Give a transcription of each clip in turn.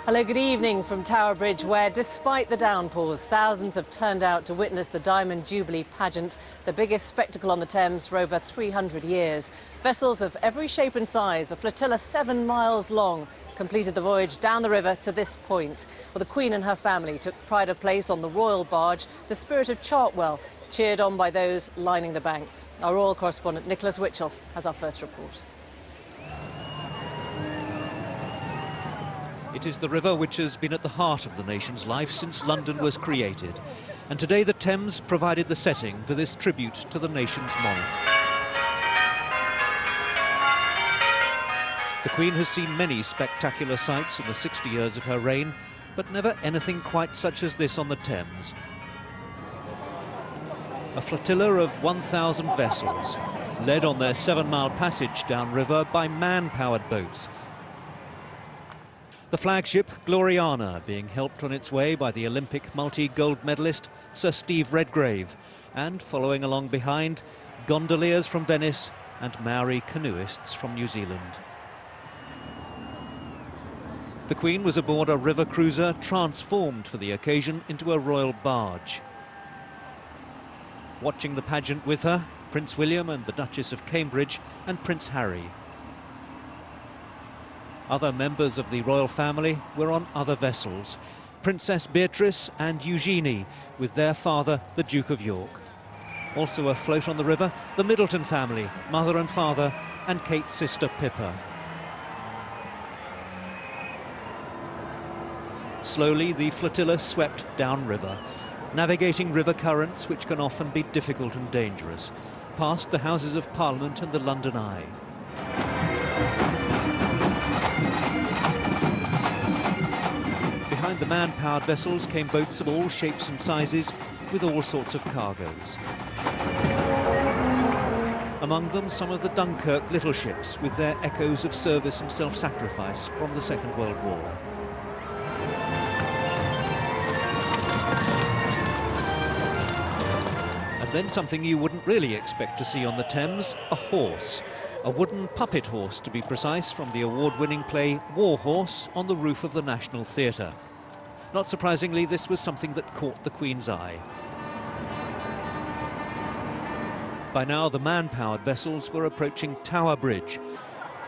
Hello, good evening from Tower Bridge, where, despite the downpours, thousands have turned out to witness the Diamond Jubilee pageant, the biggest spectacle on the Thames for over 300 years. Vessels of every shape and size, a flotilla 7 miles long, completed the voyage down the river to this point. Well, the Queen and her family took pride of place on the royal barge, the Spirit of Chartwell, cheered on by those lining the banks. Our royal correspondent Nicholas Witchell has our first report. It is the river which has been at the heart of the nation's life since London was created. And today the Thames provided the setting for this tribute to the nation's monarch. The Queen has seen many spectacular sights in the 60 years of her reign, but never anything quite such as this on the Thames. A flotilla of 1,000 vessels, led on their 7-mile passage downriver by man-powered boats. The flagship, Gloriana, being helped on its way by the Olympic multi-gold medalist Sir Steve Redgrave, and following along behind, gondoliers from Venice and Maori canoeists from New Zealand. The Queen was aboard a river cruiser transformed for the occasion into a royal barge. Watching the pageant with her, Prince William and the Duchess of Cambridge and Prince Harry. Other members of the royal family were on other vessels. Princess Beatrice and Eugenie, with their father, the Duke of York. Also afloat on the river, the Middleton family, mother and father, and Kate's sister Pippa. Slowly, the flotilla swept downriver, navigating river currents which can often be difficult and dangerous, past the Houses of Parliament and the London Eye. Behind the man-powered vessels came boats of all shapes and sizes with all sorts of cargoes. Among them, some of the Dunkirk little ships with their echoes of service and self-sacrifice from the Second World War. And then something you wouldn't really expect to see on the Thames, a horse. A wooden puppet horse, to be precise, from the award-winning play War Horse on the roof of the National Theatre. Not surprisingly, this was something that caught the Queen's eye. By now, the man-powered vessels were approaching Tower Bridge.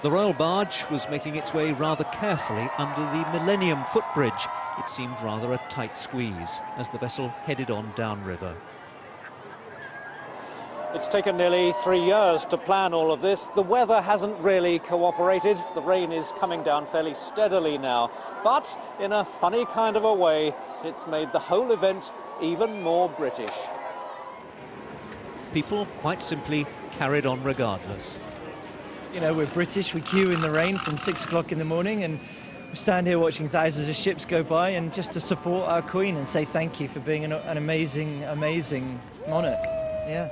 The royal barge was making its way rather carefully under the Millennium Footbridge. It seemed rather a tight squeeze as the vessel headed on downriver. It's taken nearly 3 years to plan all of this. The weather hasn't really cooperated. The rain is coming down fairly steadily now. But in a funny kind of a way, it's made the whole event even more British. People, quite simply, carried on regardless. You know, we're British, we queue in the rain from 6 o'clock in the morning and we stand here watching thousands of ships go by and just to support our Queen and say thank you for being an amazing, amazing monarch. Yeah.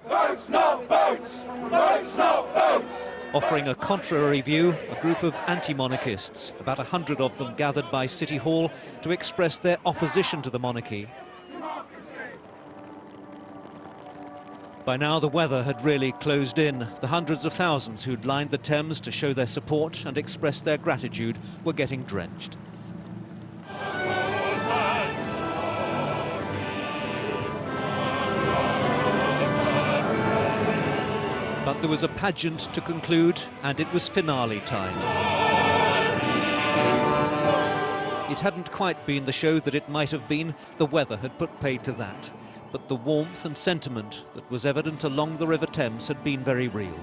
Votes, not votes! Votes, not votes! Offering a contrary view, a group of anti-monarchists, about 100 of them gathered by City Hall to express their opposition to the monarchy. By now the weather had really closed in. The hundreds of thousands who'd lined the Thames to show their support and express their gratitude were getting drenched. But there was a pageant to conclude, and it was finale time. It hadn't quite been the show that it might have been. The weather had put paid to that. But the warmth and sentiment that was evident along the River Thames had been very real.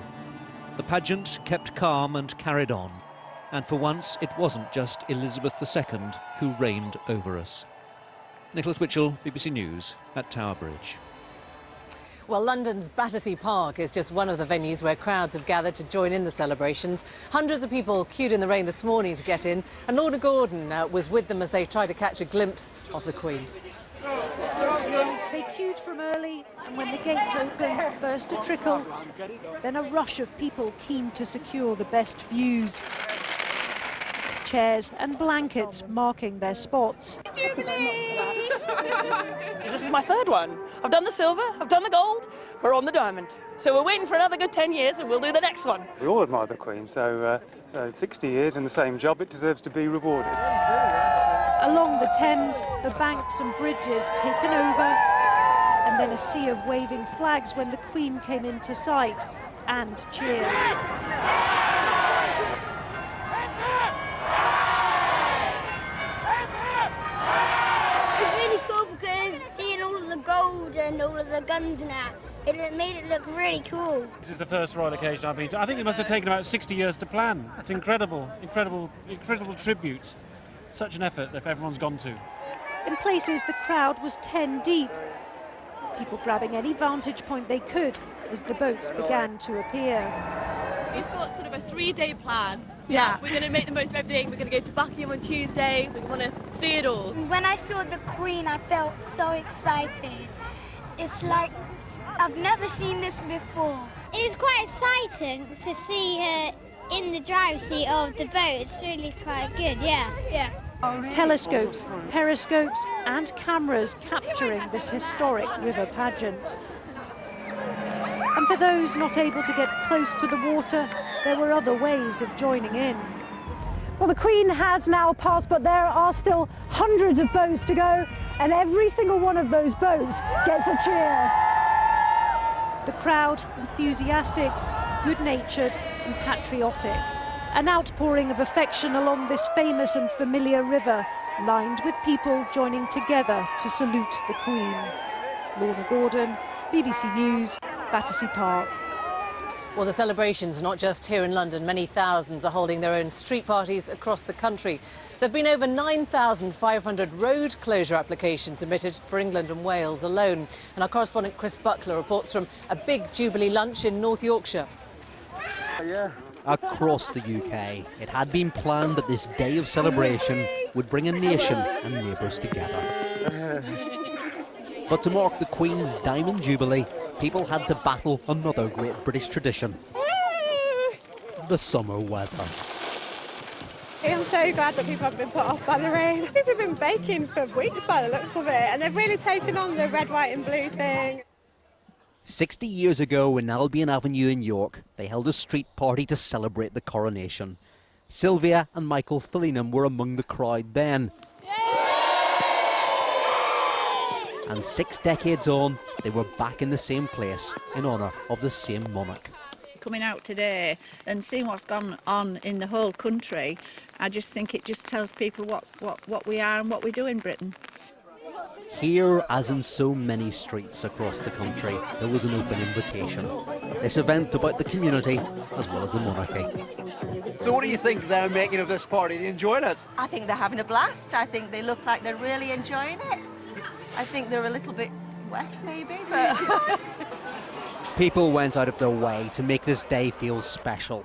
The pageant kept calm and carried on. And for once, it wasn't just Elizabeth II who reigned over us. Nicholas Witchell, BBC News, at Tower Bridge. Well, London's Battersea Park is just one of the venues where crowds have gathered to join in the celebrations. Hundreds of people queued in the rain this morning to get in, and Lorna Gordon was with them as they tried to catch a glimpse of the Queen. They queued from early, and when the gates opened, first a trickle, then a rush of people keen to secure the best views. chairs and blankets marking their spots. Jubilee! This is my third one. I've done the silver, I've done the gold, we're on the diamond. So we're waiting for another good 10 years and we'll do the next one. We all admire the Queen, so 60 years in the same job, it deserves to be rewarded. Along the Thames, the banks and bridges taken over, and then a sea of waving flags when the Queen came into sight, and cheers. It's really cool because seeing all of the gold and all of the guns and that, it made it look really cool. This is the first royal occasion I've been to. I think it must have taken about 60 years to plan. It's incredible, incredible tribute. Such an effort that everyone's gone to. In places, the crowd was 10 deep. People grabbing any vantage point they could as the boats began to appear. We've got sort of a 3-day plan. Yeah. We're going to make the most of everything. We're going to go to Buckingham on Tuesday. We want to see it all. When I saw the Queen, I felt so excited. It's like I've never seen this before. It was quite exciting to see her in the driver's seat of the boat. It's really quite good, yeah. Telescopes, periscopes and cameras capturing this historic river pageant. And for those not able to get close to the water, there were other ways of joining in. Well, the Queen has now passed, but there are still hundreds of boats to go, and every single one of those boats gets a cheer. The crowd enthusiastic, good-natured and patriotic. An outpouring of affection along this famous and familiar river, lined with people joining together to salute the Queen. Lorna Gordon, BBC News, Battersea Park. Well, the celebrations, not just here in London, many thousands are holding their own street parties across the country. There have been over 9,500 road closure applications submitted for England and Wales alone. And our correspondent Chris Buckler reports from a big Jubilee lunch in North Yorkshire. Across the UK, it had been planned that this day of celebration would bring a nation and neighbours together. But to mark the Queen's Diamond Jubilee, people had to battle another great British tradition: the summer weather. I'm so glad that people have been put off by the rain. People have been baking for weeks by the looks of it, and they've really taken on the red, white and blue thing. 60 years ago in Albion Avenue in York, they held a street party to celebrate the coronation. Sylvia and Michael Fillingham were among the crowd then. And 6 decades on, they were back in the same place in honour of the same monarch. Coming out today and seeing what's gone on in the whole country, I just think it just tells people what we are and what we do in Britain. Here, as in so many streets across the country, there was an open invitation. This event about the community as well as the monarchy. So what do you think they're making of this party? Are they enjoying it? I think they're having a blast. I think they look like they're really enjoying it. I think they're a little bit wet maybe, but... People went out of their way to make this day feel special.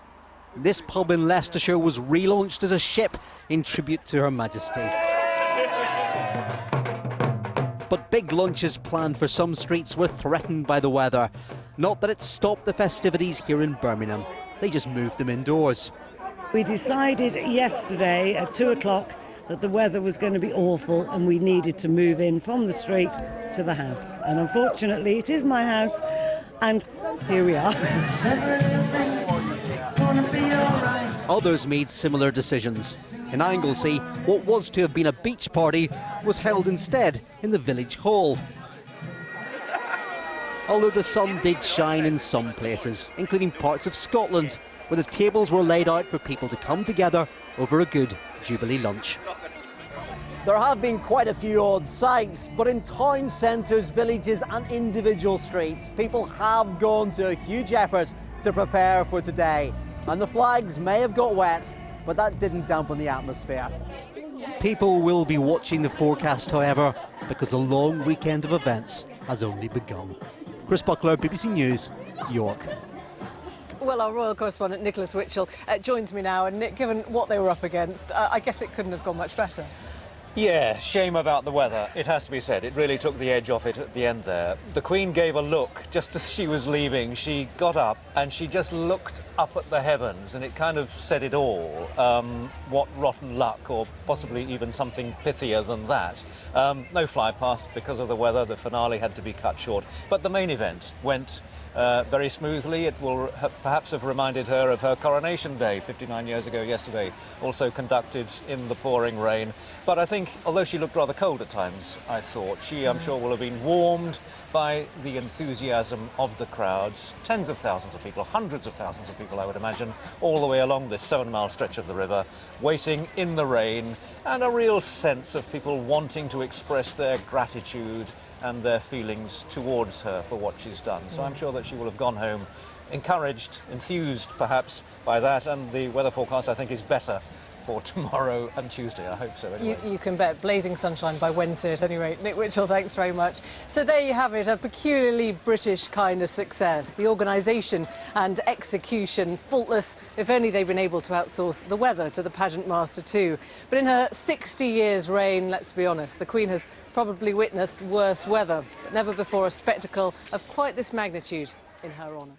This pub in Leicestershire was relaunched as a ship in tribute to Her Majesty. But big lunches planned for some streets were threatened by the weather. Not that it stopped the festivities here in Birmingham, they just moved them indoors. We decided yesterday at 2 o'clock that the weather was going to be awful and we needed to move in from the street to the house. And unfortunately it is my house, and here we are. Others made similar decisions. In Anglesey, what was to have been a beach party was held instead in the village hall. Although the sun did shine in some places, including parts of Scotland, where the tables were laid out for people to come together over a good Jubilee lunch. There have been quite a few odd sights, but in town centres, villages and individual streets, people have gone to a huge effort to prepare for today. And the flags may have got wet, but that didn't dampen the atmosphere. People will be watching the forecast, however, because the long weekend of events has only begun. Chris Buckler, BBC News, York. Well, our royal correspondent Nicholas Witchell joins me now. And Nick, given what they were up against, I guess it couldn't have gone much better. Yeah, shame about the weather, it has to be said. It really took the edge off it at the end there. The Queen gave a look just as she was leaving. She got up and she just looked up at the heavens, and it kind of said it all. What rotten luck, or possibly even something pithier than that. No fly past because of the weather. The finale had to be cut short. But the main event went very smoothly. It will perhaps have reminded her of her coronation day 59 years ago yesterday, also conducted in the pouring rain. But I think, although she looked rather cold at times, I thought, she, I'm sure, will have been warmed by the enthusiasm of the crowds. Tens of thousands of people, hundreds of thousands of people, I would imagine, all the way along this 7-mile stretch of the river, waiting in the rain, and a real sense of people wanting to express their gratitude and their feelings towards her for what she's done. So I'm sure that she will have gone home encouraged, enthused perhaps by that, and the weather forecast, I think, is better for tomorrow and Tuesday. I hope so, anyway. You can bet. Blazing sunshine by Wednesday at any rate. Nick Witchell, thanks very much. So there you have it, a peculiarly British kind of success. The organisation and execution faultless, if only they'd been able to outsource the weather to the pageant master too. But in her 60 years reign, let's be honest, the Queen has probably witnessed worse weather, but never before a spectacle of quite this magnitude in her honour.